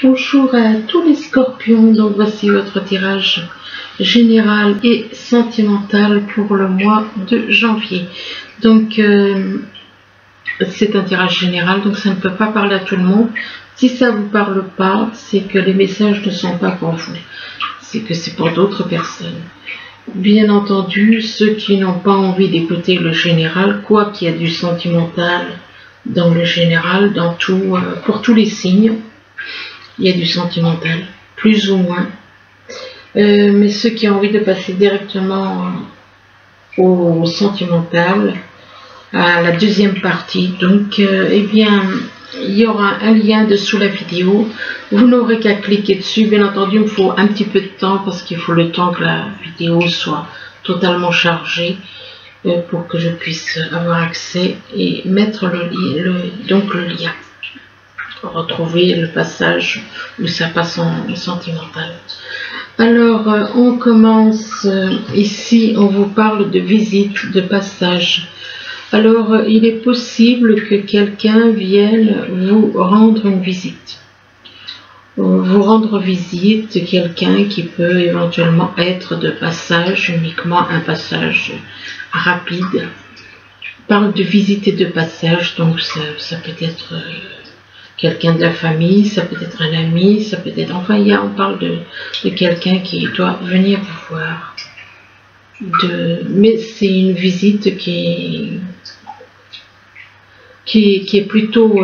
Bonjour à tous les scorpions, donc voici votre tirage général et sentimental pour le mois de janvier. Donc c'est un tirage général, donc ça ne peut pas parler à tout le monde. Si ça ne vous parle pas, c'est que les messages ne sont pas pour vous, c'est que c'est pour d'autres personnes. Bien entendu, ceux qui n'ont pas envie d'écouter le général, quoi qu'il y a du sentimental dans le général, dans tout, pour tous les signes, il y a du sentimental, plus ou moins. Mais ceux qui ont envie de passer directement au sentimental, à la deuxième partie, donc, eh bien, il y aura un lien dessous la vidéo. Vous n'aurez qu'à cliquer dessus. Bien entendu, il me faut un petit peu de temps parce qu'il faut le temps que la vidéo soit totalement chargée pour que je puisse avoir accès et mettre donc le lien. Retrouver le passage où ça passe en sentimental. Alors, on commence ici, on vous parle de visite, de passage. Alors, il est possible que quelqu'un vienne vous rendre une visite. Vous rendre visite, quelqu'un qui peut éventuellement être de passage, uniquement un passage rapide. On parle de visite et de passage, donc ça peut être quelqu'un de la famille, ça peut être un ami, ça peut être... Enfin, on parle de quelqu'un qui doit venir vous voir. Mais c'est une visite qui est plutôt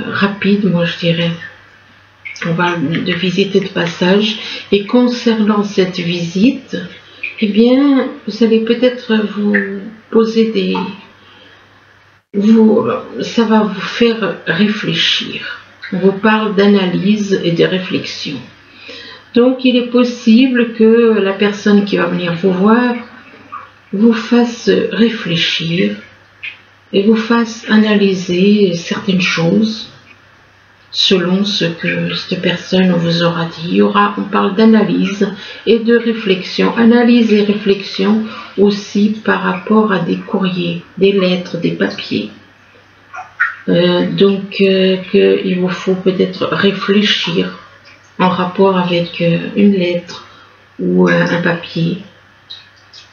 rapide, moi je dirais. On parle de visite et de passage. Et concernant cette visite, eh bien, vous allez peut-être vous poser ça va vous faire réfléchir. On vous parle d'analyse et de réflexion. Donc, il est possible que la personne qui va venir vous voir vous fasse réfléchir et vous fasse analyser certaines choses selon ce que cette personne vous aura dit. On parle d'analyse et de réflexion. Analyse et réflexion aussi par rapport à des courriers, des lettres, des papiers. Il vous faut peut-être réfléchir en rapport avec une lettre ou un papier.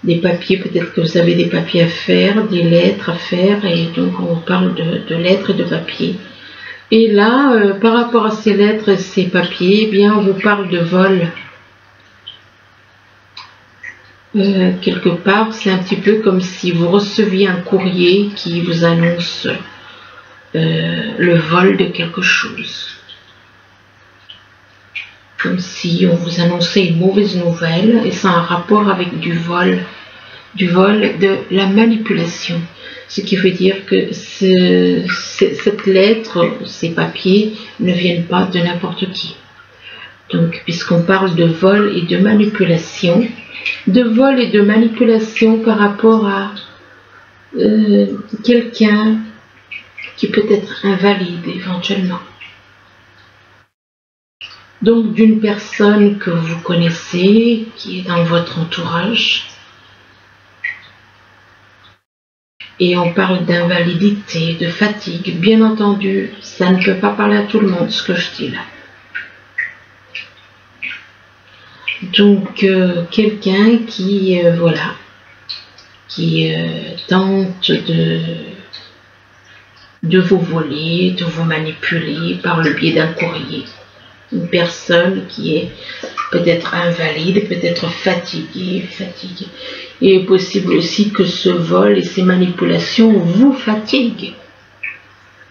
Des papiers, peut-être que vous avez des papiers à faire, des lettres à faire, et donc on parle de lettres et de papiers. Et là, par rapport à ces lettres et ces papiers, eh bien, on vous parle de vol. Quelque part, c'est un petit peu comme si vous receviez un courrier qui vous annonce le vol de quelque chose. Comme si on vous annonçait une mauvaise nouvelle, et c'est un rapport avec du vol de la manipulation. Ce qui veut dire que cette lettre, ces papiers ne viennent pas de n'importe qui. Donc, puisqu'on parle de vol et de manipulation par rapport à quelqu'un qui peut être invalide éventuellement. Donc, d'une personne que vous connaissez, qui est dans votre entourage. Et on parle d'invalidité, de fatigue. Bien entendu, ça ne peut pas parler à tout le monde, ce que je dis là. Donc, quelqu'un qui, tente de vous voler, de vous manipuler par le biais d'un courrier. Une personne qui est peut-être invalide, peut-être fatiguée. Il est possible aussi que ce vol et ces manipulations vous fatiguent,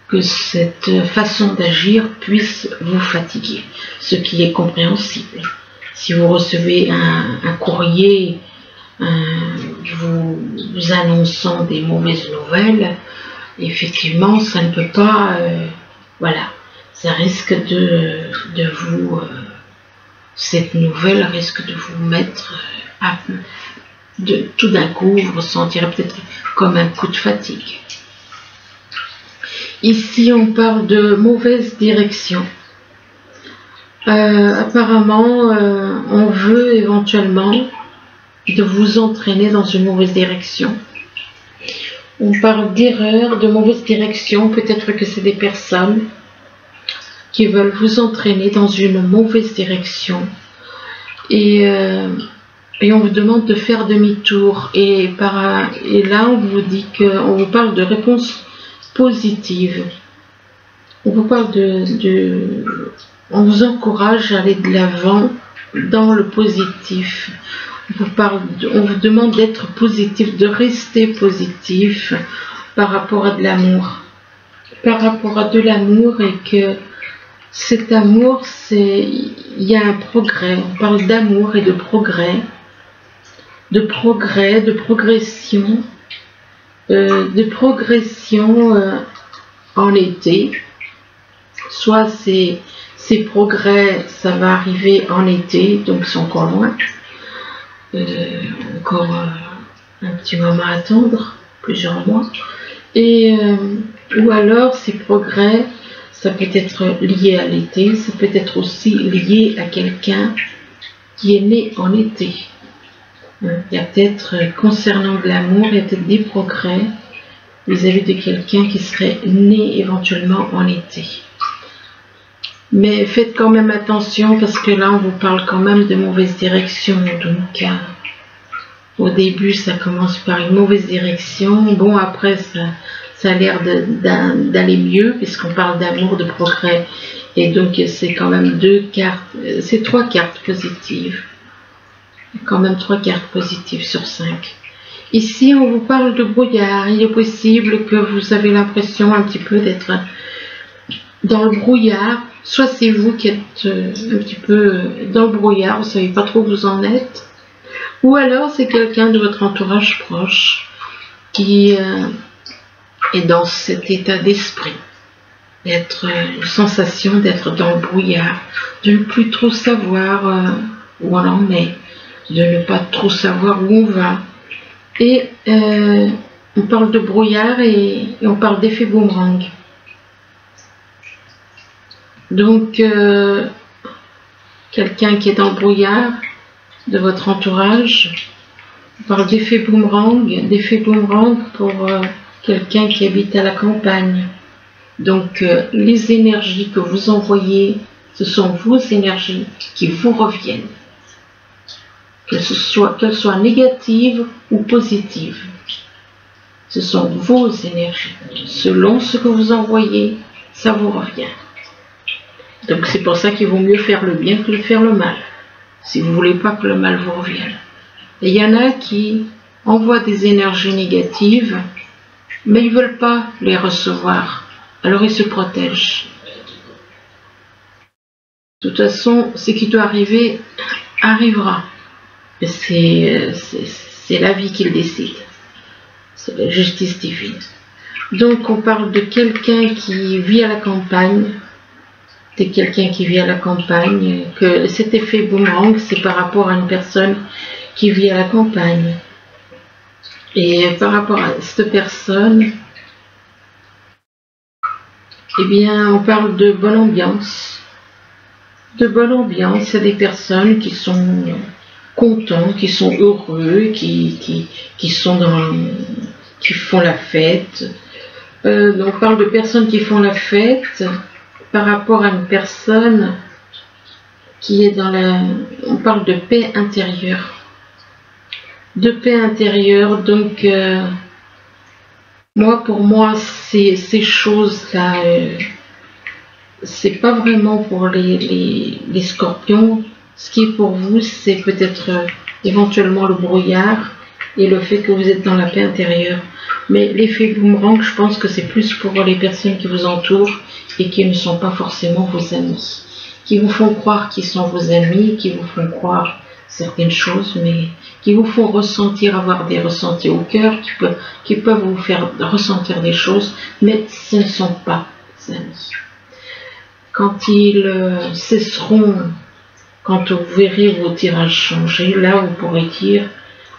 que cette façon d'agir puisse vous fatiguer, ce qui est compréhensible. Si vous recevez un courrier vous annonçant des mauvaises nouvelles, effectivement, ça ne peut pas... ça risque de vous... cette nouvelle risque de vous mettre tout d'un coup, vous ressentirez peut-être comme un coup de fatigue. Ici, on parle de mauvaise direction. Apparemment, on veut éventuellement de vous entraîner dans une mauvaise direction. On parle d'erreur, de mauvaise direction. Peut-être que c'est des personnes qui veulent vous entraîner dans une mauvaise direction. Et on vous demande de faire demi-tour. Et là, on vous dit on vous parle de réponses positives. On vous parle on vous encourage à aller de l'avant dans le positif. On vous demande d'être positif, de rester positif par rapport à de l'amour. Par rapport à de l'amour, et que cet amour, il y a un progrès. On parle d'amour et de progrès, de progression, en été. Soit ces progrès, ça va arriver en été, donc c'est encore loin. Encore un petit moment à attendre, plusieurs mois. Ou alors ces progrès, ça peut être lié à l'été, ça peut être aussi lié à quelqu'un qui est né en été. Il y a peut-être, concernant de l'amour, il y a peut-être des progrès vis-à-vis de quelqu'un qui serait né éventuellement en été. Mais faites quand même attention, parce que là on vous parle quand même de mauvaise direction. Donc au début ça commence par une mauvaise direction. Bon, après ça a l'air d'aller mieux, puisqu'on parle d'amour, de progrès. Et donc c'est quand même c'est 3 cartes positives. Quand même 3 cartes positives sur 5. Ici on vous parle de brouillard. Il est possible que vous avez l'impression un petit peu d'être dans le brouillard. Soit c'est vous qui êtes un petit peu dans le brouillard, vous ne savez pas trop où vous en êtes. Ou alors c'est quelqu'un de votre entourage proche qui est dans cet état d'esprit. Une sensation d'être dans le brouillard, de ne plus trop savoir où on en est, de ne pas trop savoir où on va. Et on parle de brouillard et on parle d'effet boomerang. Donc, quelqu'un qui est dans le brouillard de votre entourage, on parle d'effet boomerang pour quelqu'un qui habite à la campagne. Donc, les énergies que vous envoyez, ce sont vos énergies qui vous reviennent. Qu'elles soient négatives ou positives. Ce sont vos énergies. Selon ce que vous envoyez, ça vous revient. Donc c'est pour ça qu'il vaut mieux faire le bien que de faire le mal, si vous ne voulez pas que le mal vous revienne. Et il y en a qui envoient des énergies négatives, mais ils ne veulent pas les recevoir. Alors ils se protègent. De toute façon, ce qui doit arriver, arrivera. C'est la vie qui le décide. C'est la justice divine. Donc on parle de quelqu'un qui vit à la campagne. C'est quelqu'un qui vit à la campagne, que cet effet boomerang, c'est par rapport à une personne qui vit à la campagne. Et par rapport à cette personne, eh bien, on parle de bonne ambiance. De bonne ambiance, c'est des personnes qui sont contents, qui sont heureux, qui font la fête. On parle de personnes qui font la fête par rapport à une personne qui est dans on parle de paix intérieure. De paix intérieure, donc pour moi, ces choses-là, c'est pas vraiment pour les scorpions. Ce qui est pour vous, c'est peut-être éventuellement le brouillard et le fait que vous êtes dans la paix intérieure. Mais l'effet boomerang, je pense que c'est plus pour les personnes qui vous entourent et qui ne sont pas forcément vos amis. Qui vous font croire qu'ils sont vos amis, qui vous font croire certaines choses, mais qui vous font avoir des ressentis au cœur, qui peuvent vous faire ressentir des choses, mais ce ne sont pas vos amis. Quand ils cesseront, quand vous verrez vos tirages changer, là vous pourrez dire,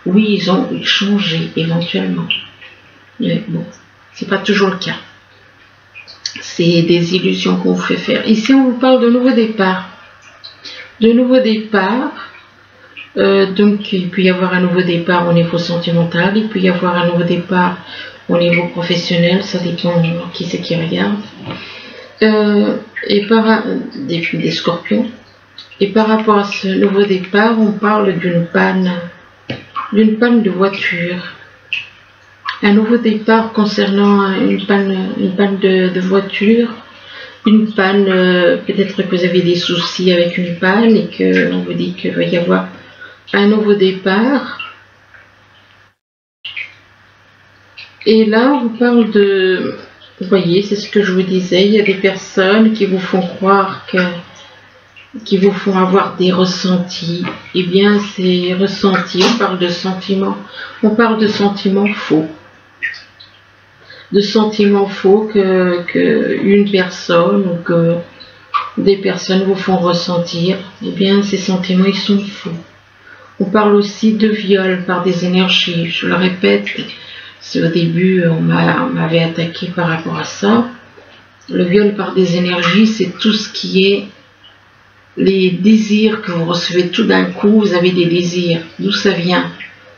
oui, ils ont changé éventuellement. Mais bon, c'est pas toujours le cas. C'est des illusions qu'on vous fait faire. Ici, on vous parle de nouveau départ. De nouveau départ. Donc, il peut y avoir un nouveau départ au niveau sentimental. Il peut y avoir un nouveau départ au niveau professionnel. Ça dépend qui c'est qui regarde. Des scorpions. Et par rapport à ce nouveau départ, on parle d'une panne de voiture. Un nouveau départ concernant une panne de voiture, une panne, peut-être que vous avez des soucis avec une panne et qu'on vous dit qu'il va y avoir un nouveau départ. Et là, on vous parle de... Vous voyez, c'est ce que je vous disais, il y a des personnes qui vous font croire qui vous font avoir des ressentis. Eh bien, ces ressentis, on parle de sentiments faux. De sentiments faux que une personne ou que des personnes vous font ressentir. Eh bien, ces sentiments, ils sont faux. On parle aussi de viol par des énergies. Je le répète, au début, on m'avait attaqué par rapport à ça. Le viol par des énergies, c'est tout ce qui est les désirs que vous recevez tout d'un coup. Vous avez des désirs. D'où ça vient?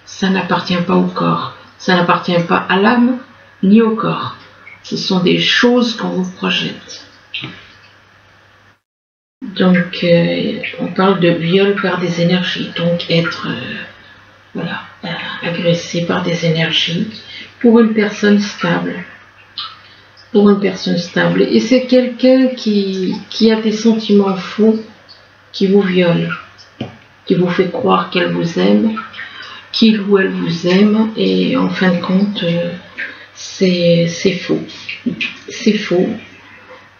Ça n'appartient pas au corps. Ça n'appartient pas à l'âme ni au corps. Ce sont des choses qu'on vous projette. Donc, on parle de viol par des énergies. Donc, être agressé par des énergies pour une personne stable. Pour une personne stable. Et c'est quelqu'un qui a des sentiments faux, qui vous viole, qui vous fait croire qu'elle vous aime, qu'il ou elle vous aime, et en fin de compte, c'est faux. C'est faux.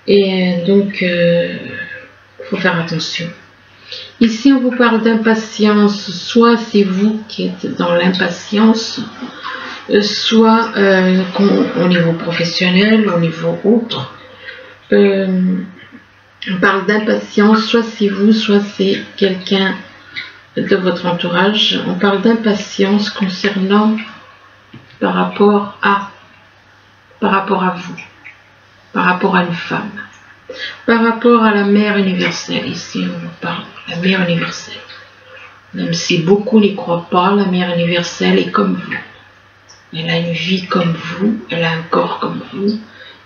Et donc, faut faire attention. Ici, on vous parle d'impatience. Soit c'est vous qui êtes dans l'impatience, soit au niveau professionnel, au niveau autre. On parle d'impatience, soit c'est vous, soit c'est quelqu'un de votre entourage. On parle d'impatience concernant par rapport à vous, par rapport à une femme, par rapport à la mère universelle. Ici, on vous parle de la mère universelle. Même si beaucoup n'y croient pas, la mère universelle est comme vous. Elle a une vie comme vous, elle a un corps comme vous,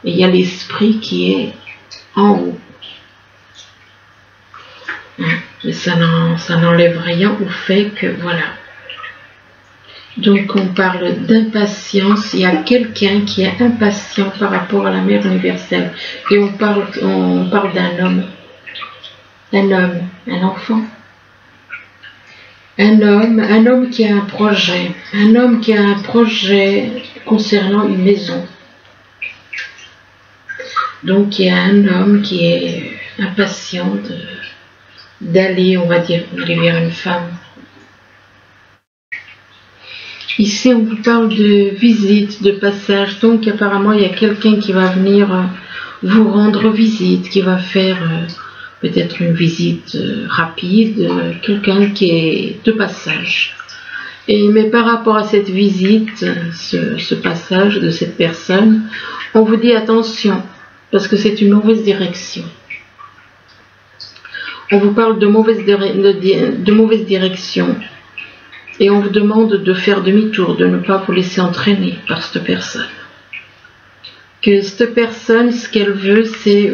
et il y a l'esprit qui est en haut. Mais ça n'enlève rien au fait que, voilà. Donc on parle d'impatience, il y a quelqu'un qui est impatient par rapport à la mère universelle. Et on parle d'un homme, un enfant. Un homme qui a un projet, concernant une maison. Donc il y a un homme qui est impatient d'aller, on va dire, vers une femme. Ici, on vous parle de visite, de passage. Donc apparemment, il y a quelqu'un qui va venir vous rendre visite, qui va faire peut-être une visite rapide, quelqu'un qui est de passage. Mais par rapport à cette visite, ce passage de cette personne, on vous dit attention, parce que c'est une mauvaise direction. On vous parle de mauvaise direction. Et on vous demande de faire demi-tour, de ne pas vous laisser entraîner par cette personne. Que cette personne, ce qu'elle veut, c'est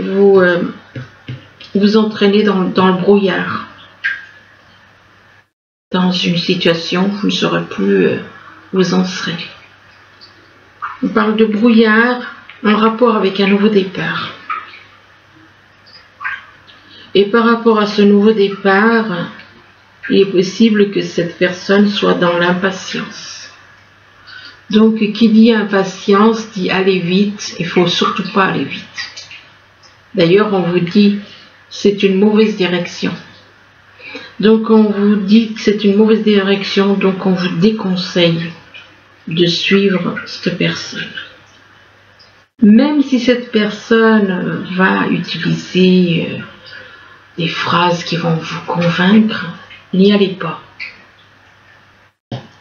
vous entraîner dans le brouillard. Dans une situation où vous ne saurez plus où vous en serez. On parle de brouillard en rapport avec un nouveau départ. Et par rapport à ce nouveau départ, il est possible que cette personne soit dans l'impatience. Donc, qui dit impatience dit aller vite. Il ne faut surtout pas aller vite. D'ailleurs, on vous dit c'est une mauvaise direction. Donc, on vous dit que c'est une mauvaise direction. Donc, on vous déconseille de suivre cette personne. Même si cette personne va utiliser des phrases qui vont vous convaincre, n'y allez pas.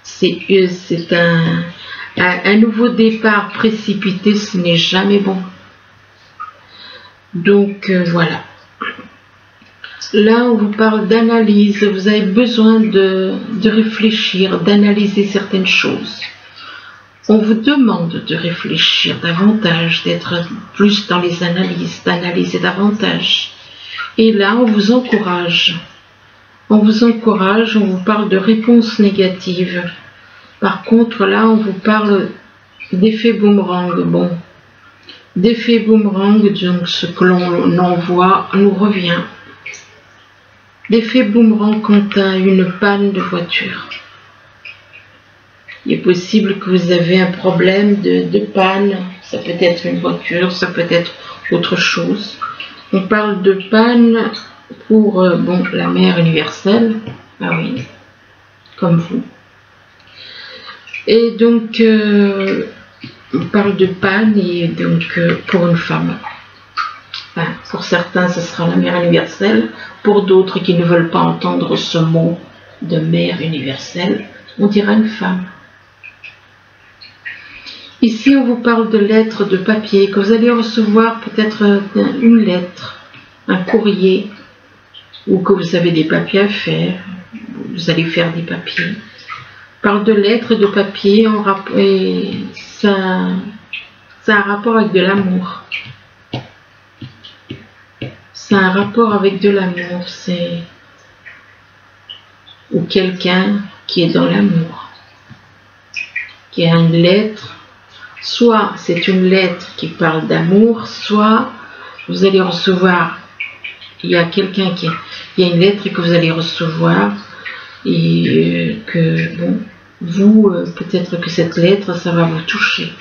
C'est un nouveau départ précipité, ce n'est jamais bon. Donc voilà. Là, on vous parle d'analyse. Vous avez besoin de réfléchir, d'analyser certaines choses. On vous demande de réfléchir davantage, d'être plus dans les analyses, d'analyser davantage. Et là, on vous encourage. On vous encourage, on vous parle de réponses négatives. Par contre, là, on vous parle d'effet boomerang. Bon, d'effet boomerang, donc ce que l'on envoie nous revient. L'effet boomerang quant à une panne de voiture. Il est possible que vous avez un problème de panne, ça peut être une voiture, ça peut être autre chose. On parle de panne pour la mère universelle, ah oui, comme vous. Et donc, on parle de panne et donc pour une femme. Enfin, pour certains, ce sera la mère universelle. Pour d'autres qui ne veulent pas entendre ce mot de mère universelle, on dira une femme. Ici, on vous parle de lettres de papier, que vous allez recevoir peut-être une lettre, un courrier, ou que vous avez des papiers à faire, vous allez faire des papiers. On parle de lettres de papier, et ça a un rapport avec de l'amour. Ça a un rapport avec de l'amour, c'est ou quelqu'un qui est dans l'amour, qui a une lettre. Soit c'est une lettre qui parle d'amour, soit vous allez recevoir, il y a quelqu'un il y a une lettre que vous allez recevoir et que, bon, vous, peut-être que cette lettre, ça va vous toucher.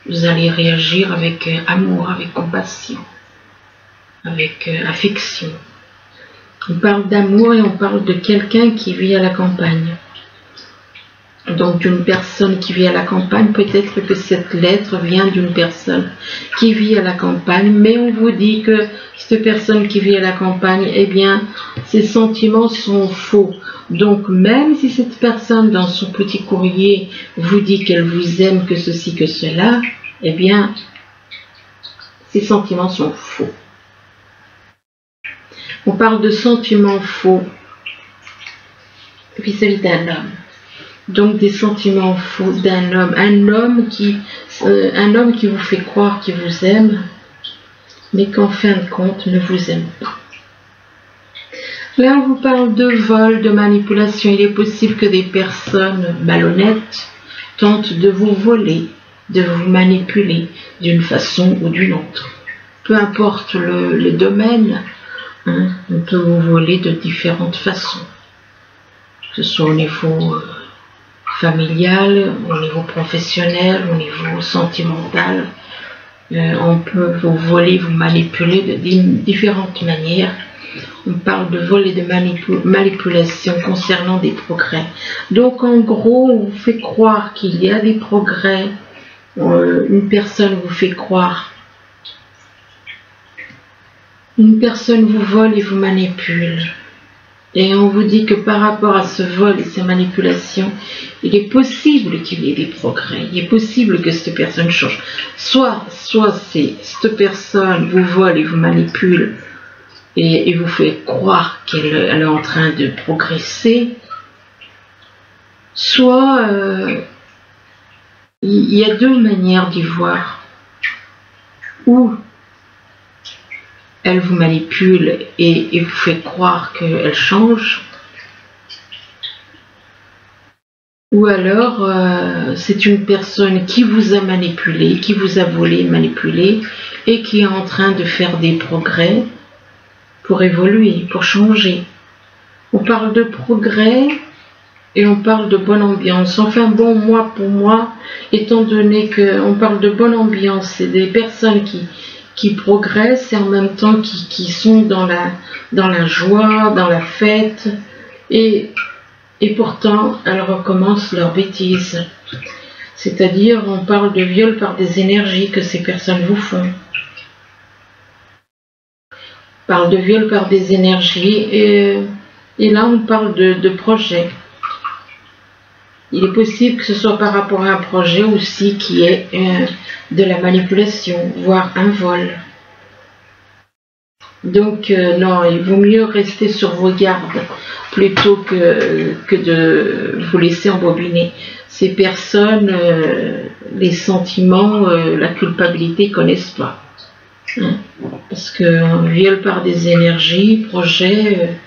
Vous allez réagir avec amour, avec compassion, avec affection. On parle d'amour et on parle de quelqu'un qui vit à la campagne. Donc d'une personne qui vit à la campagne, peut-être que cette lettre vient d'une personne qui vit à la campagne, mais on vous dit que cette personne qui vit à la campagne, eh bien, ses sentiments sont faux. Donc même si cette personne dans son petit courrier vous dit qu'elle vous aime, que ceci, que cela, eh bien, ses sentiments sont faux. On parle de sentiments faux vis-à-vis d'un homme. Donc des sentiments faux d'un homme, un homme qui vous fait croire qu'il vous aime, mais qu'en fin de compte ne vous aime pas. Là, on vous parle de vol, de manipulation. Il est possible que des personnes malhonnêtes tentent de vous voler, de vous manipuler d'une façon ou d'une autre. Peu importe le domaine, hein, on peut vous voler de différentes façons, que ce soit au niveau familial, au niveau professionnel, au niveau sentimental. On peut vous voler, vous manipuler de différentes manières. On parle de vol et de manipulation concernant des progrès. Donc en gros, on vous fait croire qu'il y a des progrès. Une personne vous fait croire. Une personne vous vole et vous manipule. Et on vous dit que par rapport à ce vol et ces manipulations, il est possible qu'il y ait des progrès. Il est possible que cette personne change. Soit cette personne vous vole et vous manipule et vous fait croire qu'elle est en train de progresser. Soit il y a deux manières d'y voir. Ou elle vous manipule et vous fait croire qu'elle change. Ou alors, c'est une personne qui vous a manipulé, qui vous a volé, manipulé, et qui est en train de faire des progrès pour évoluer, pour changer. On parle de progrès et on parle de bonne ambiance. Enfin bon, pour moi, étant donné qu'on parle de bonne ambiance, c'est des personnes qui progressent et en même temps qui sont dans la joie, dans la fête, et pourtant elles recommencent leurs bêtises. C'est-à-dire, on parle de viol par des énergies que ces personnes vous font. On parle de viol par des énergies et là on parle de projet. Il est possible que ce soit par rapport à un projet aussi qui est de la manipulation, voire un vol. Donc non, il vaut mieux rester sur vos gardes plutôt que de vous laisser embobiner. Ces personnes, les sentiments, la culpabilité, ils connaissent pas. Hein, parce qu'on viole par des énergies, projets.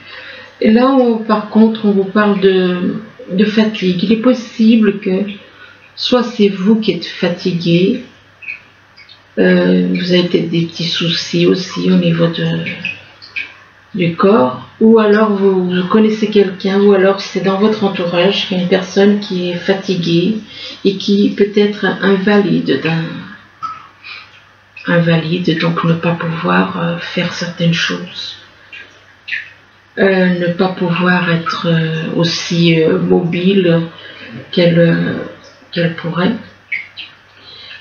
Et là, par contre, on vous parle de fatigue. Il est possible que soit c'est vous qui êtes fatigué, vous avez peut-être des petits soucis aussi au niveau du corps, ou alors vous connaissez quelqu'un, ou alors c'est dans votre entourage qu'il y a une personne qui est fatiguée et qui peut être invalide, donc ne pas pouvoir faire certaines choses, ne pas pouvoir être aussi mobile qu'elle pourrait.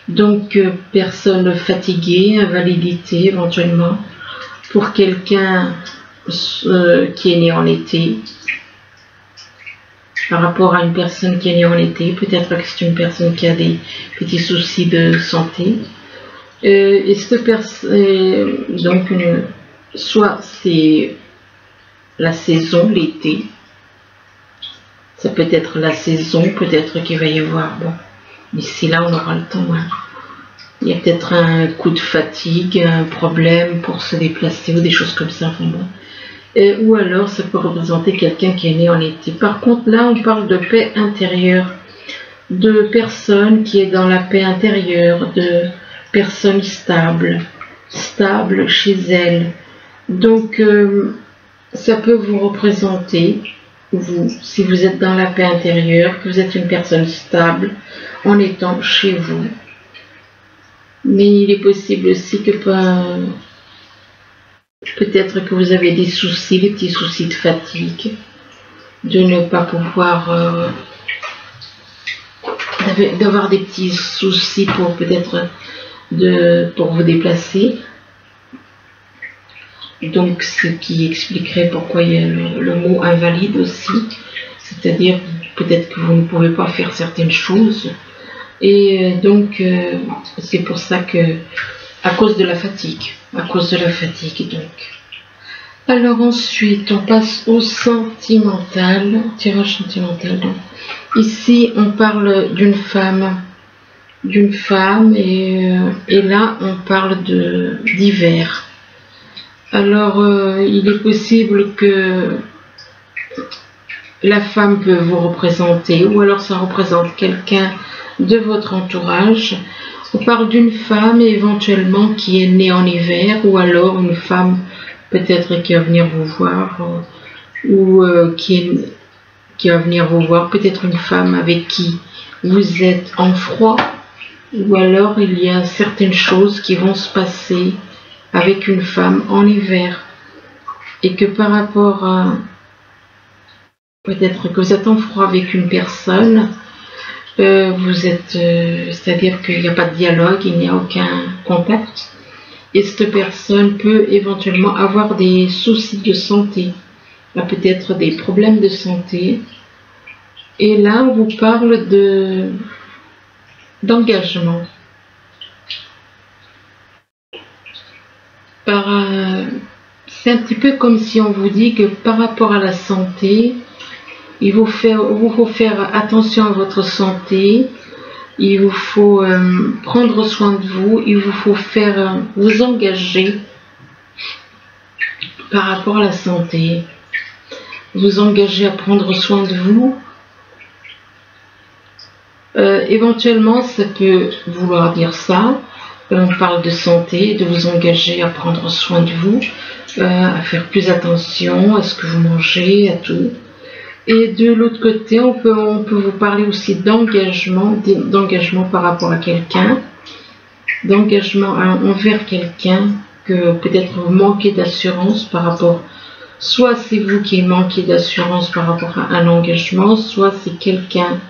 Donc, personne fatiguée, invalidité éventuellement, pour quelqu'un qui est né en été, par rapport à une personne qui est née en été, peut-être que c'est une personne qui a des petits soucis de santé. Et cette personne, donc, soit c'est la saison, l'été, ça peut être la saison, peut-être qu'il va y avoir, bon, d'ici là, on aura le temps. Hein. Il y a peut-être un coup de fatigue, un problème pour se déplacer ou des choses comme ça. Enfin bon. Ou alors, ça peut représenter quelqu'un qui est né en été. Par contre, là, on parle de paix intérieure, de personnes qui est dans la paix intérieure, de personnes stables chez elles. Donc, ça peut vous représenter, vous, si vous êtes dans la paix intérieure, que vous êtes une personne stable en étant chez vous. Mais il est possible aussi que peut-être que vous avez des soucis, des petits soucis de fatigue, de ne pas pouvoir, d'avoir des petits soucis pour peut-être pour vous déplacer. Donc ce qui expliquerait pourquoi il y a le mot invalide aussi, c'est-à-dire peut-être que vous ne pouvez pas faire certaines choses. Et donc, c'est pour ça que, à cause de la fatigue, donc. Alors ensuite, on passe au sentimental, tirage sentimental. Donc. Ici, on parle d'une femme, et là, on parle d'hiver. Alors, il est possible que la femme peut vous représenter, ou alors ça représente quelqu'un de votre entourage. On parle d'une femme éventuellement qui est née en hiver, ou alors une femme peut-être qui va venir vous voir, ou qui va venir vous voir, peut-être une femme avec qui vous êtes en froid, ou alors il y a certaines choses qui vont se passer avec une femme en hiver, et que par rapport à peut-être que vous êtes en froid avec une personne, c'est-à-dire qu'il n'y a pas de dialogue, il n'y a aucun contact, et cette personne peut éventuellement avoir des soucis de santé, peut-être des problèmes de santé, et là on vous parle d'engagement. C'est un petit peu comme si on vous dit que par rapport à la santé, il vous faut faire attention à votre santé, il vous faut prendre soin de vous, il vous faut vous engager par rapport à la santé, vous engager à prendre soin de vous. Éventuellement, ça peut vouloir dire ça. On parle de santé, de vous engager à prendre soin de vous, à faire plus attention à ce que vous mangez, à tout. Et de l'autre côté, on peut vous parler aussi d'engagement par rapport à quelqu'un, d'engagement envers quelqu'un, que peut-être vous manquez d'assurance par rapport, soit c'est vous qui manquez d'assurance par rapport à un engagement, soit c'est quelqu'un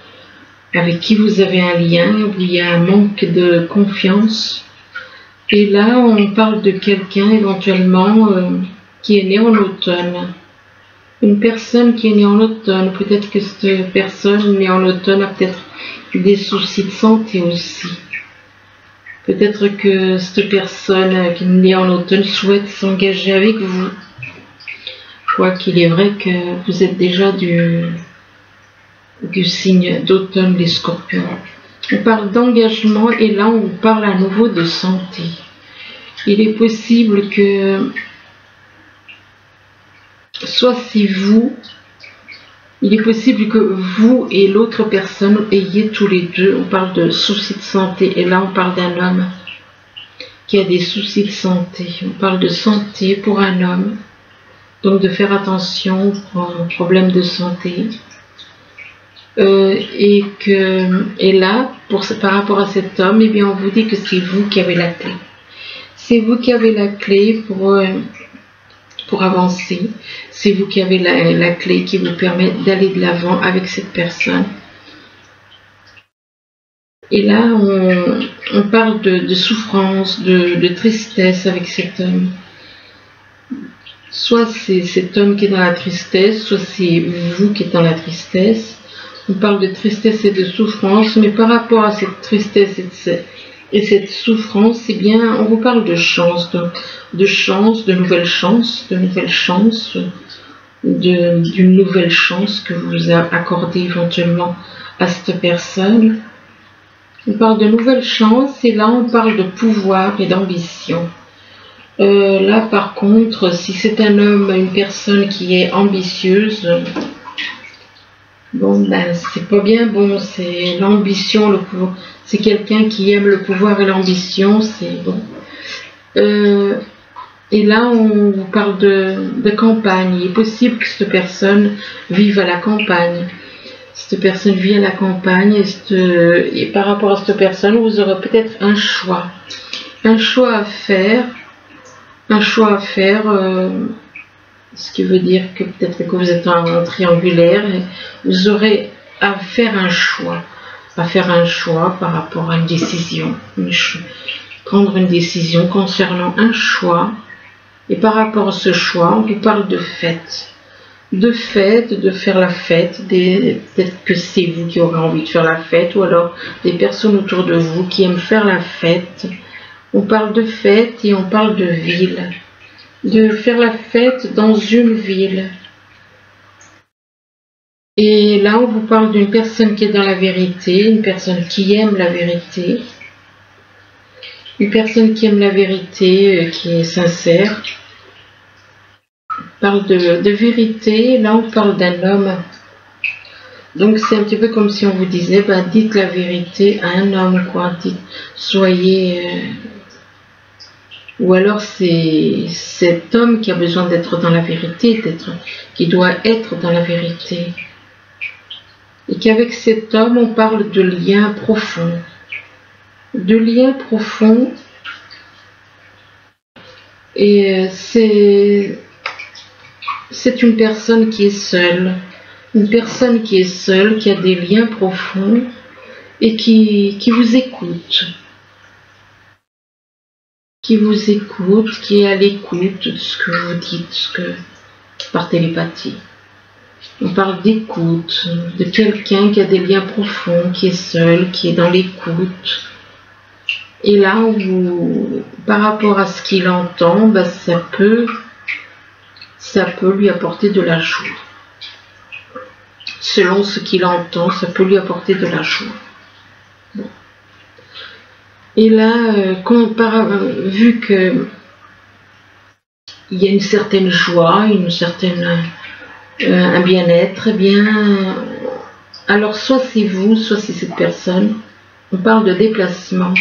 avec qui vous avez un lien, où il y a un manque de confiance. Et là, on parle de quelqu'un éventuellement qui est né en automne. Une personne qui est née en automne, peut-être que cette personne née en automne a peut-être des soucis de santé aussi. Peut-être que cette personne qui est née en automne souhaite s'engager avec vous. Quoiqu'il est vrai que vous êtes déjà du signe d'automne, les scorpions. On parle d'engagement et là on parle à nouveau de santé. Il est possible que, soit c'est vous, il est possible que vous et l'autre personne ayez tous les deux, on parle de soucis de santé, et là on parle d'un homme qui a des soucis de santé. On parle de santé pour un homme, donc de faire attention aux problèmes de santé. Et là, par rapport à cet homme, eh bien on vous dit que c'est vous qui avez la clé. C'est vous qui avez la clé pour avancer. C'est vous qui avez la clé qui vous permet d'aller de l'avant avec cette personne. Et là, on parle de souffrance, de tristesse avec cet homme. Soit c'est cet homme qui est dans la tristesse, soit c'est vous qui êtes dans la tristesse. On parle de tristesse et de souffrance, mais par rapport à cette tristesse et cette souffrance, eh bien, on vous parle de chance, de nouvelles chances, d'une nouvelle chance que vous accordez éventuellement à cette personne. On parle de nouvelles chances et là, on parle de pouvoir et d'ambition. Là, par contre, si c'est un homme, une personne qui est ambitieuse, bon, ben, c'est pas bien bon, c'est l'ambition, le pouvoir. C'est quelqu'un qui aime le pouvoir et l'ambition, c'est bon. Et là, on vous parle de campagne. Il est possible que cette personne vive à la campagne. Cette personne vit à la campagne et par rapport à cette personne, vous aurez peut-être un choix à faire. Ce qui veut dire que peut-être que vous êtes en triangulaire et vous aurez à faire un choix par rapport à une décision, prendre une décision concernant un choix. Et par rapport à ce choix, on vous parle de fête, de faire la fête. Peut-être que c'est vous qui aurez envie de faire la fête, ou alors des personnes autour de vous qui aiment faire la fête. On parle de fête et on parle de ville, de faire la fête dans une ville. Et là, on vous parle d'une personne qui est dans la vérité, une personne qui aime la vérité, une personne qui aime la vérité, qui est sincère. On parle de vérité, là on parle d'un homme. Donc c'est un petit peu comme si on vous disait, bah, dites la vérité à un homme, quoi. Soyez... Ou alors c'est cet homme qui a besoin d'être dans la vérité, qui doit être dans la vérité. Et qu'avec cet homme, on parle de liens profonds. De liens profonds. Et c'est une personne qui est seule. Une personne qui est seule, qui a des liens profonds et qui vous écoute. Qui vous écoute, qui est à l'écoute de ce que vous dites, par télépathie. On parle d'écoute, de quelqu'un qui a des liens profonds, qui est seul, qui est dans l'écoute. Et là, par rapport à ce qu'il entend, ben, ça peut lui apporter de la joie. Selon ce qu'il entend, ça peut lui apporter de la joie. Bon. Et là, vu que il y a une certaine joie, un bien-être, eh bien, alors soit c'est vous, soit c'est cette personne. On parle de déplacement.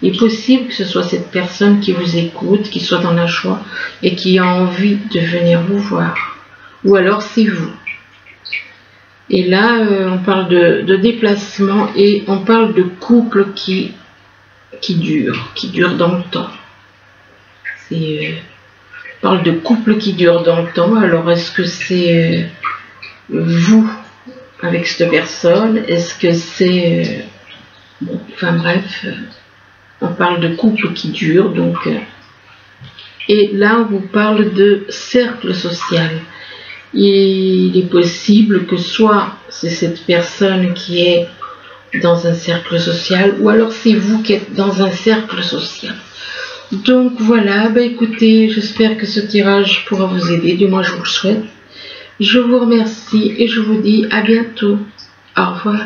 Il est possible que ce soit cette personne qui vous écoute, qui soit dans la joie et qui a envie de venir vous voir. Ou alors c'est vous. Et là, on parle de déplacement et on parle de couple qui dure dans le temps. On parle de couple qui dure dans le temps. Alors, est-ce que c'est vous avec cette personne? Est-ce que c'est... bon, enfin bref, on parle de couple qui dure, donc... et là, on vous parle de cercle social. Il est possible que soit c'est cette personne qui est dans un cercle social, ou alors c'est vous qui êtes dans un cercle social. Donc voilà, bah écoutez, j'espère que ce tirage pourra vous aider, du moins je vous le souhaite. Je vous remercie et je vous dis à bientôt. Au revoir.